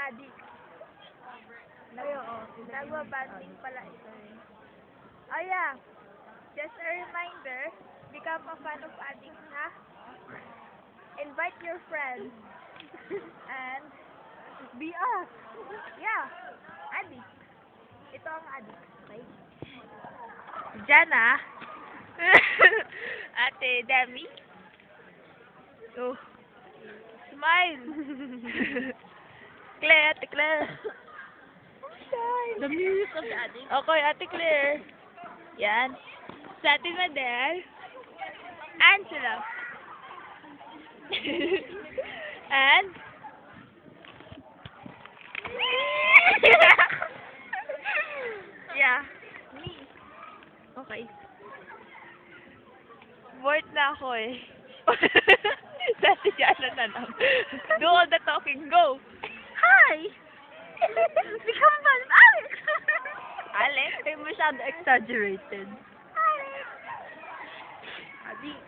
addict. Nagwa-banding pala ito eh. Oh yeah, just a reminder, become a fan of addicts, ha? Invite your friends. And Be us. yeah, addict. Ito ang addict, okay? Diyan ah. Ate Demi. Oh. Smile. Claire, Ate Claire. The music of the addict. Okay, Ate Claire. Yan. Sa Ate Madel. Angela. And yeah. Me. Okay. Bored na ako eh. Dati Jana na lang. Do all the talking, go! Hi! Become an Alex! Alex? Ay, masyado exaggerated. Adik.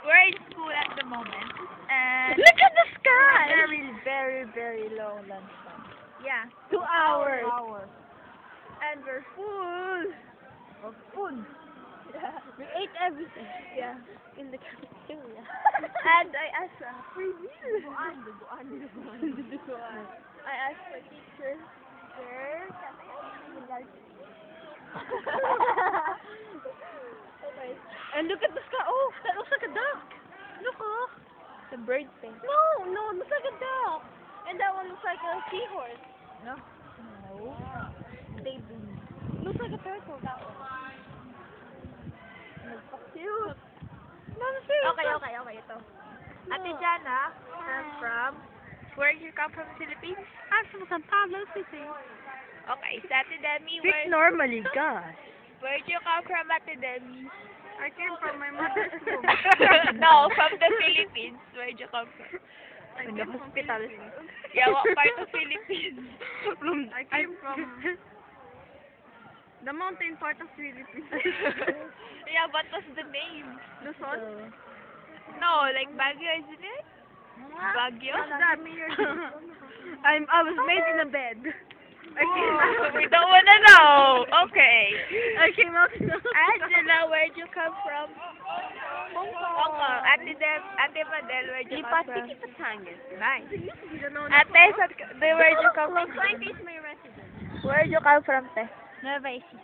We're in school at the moment. And Look at the sky! very, very, very low lunchtime. Yeah. 2 hours. And we're full. Of food. Yeah. We ate everything. Yeah. In the cafeteria. And I asked a free meal. I asked the teacher, sir, can I ask okay. And look at the sky. Oh, that looks like a duck. Look, oh. The bird thing. No, it looks like a duck. And that one looks like a seahorse. No? No. Baby. Looks like a turtle, that one. Cute. No, seriously. Okay, ito. Ate Jana, I'm from, where did you come from, Philippines? I'm from San Pablo City. Okay, sa Ate Demi, Speak normally, gosh. where did you come from, Ate Demi? I came from my mother's womb. No, from the Philippines. Where did you come from? In the hospital. Yeah, what part of Philippines? I came from the mountain part of Philippines. Yeah, what was the name? Luzon? No, like Baguio, isn't it? Baguio? What's that? I was made in a bed. I came out. We don't wanna know. Okay. I came out. Angela, where'd you come from? Hong Kong. Ate Madel, where'd you come from? Nice. Ate, where'd you come from? is my residence. Where'd you come from, te? Nueva Ecija.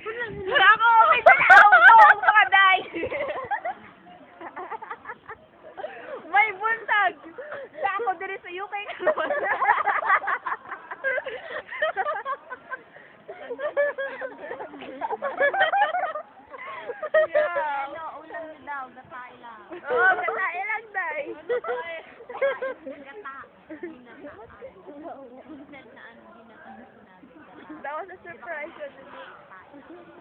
Ako, may salaw ko, mga day! May buntag! Sa ako diri sa UK naman. Yeah. Ano, ulam niyo daw, gatay lang. Oo, katae lang, day. Gata. Ginata. That was a surprise.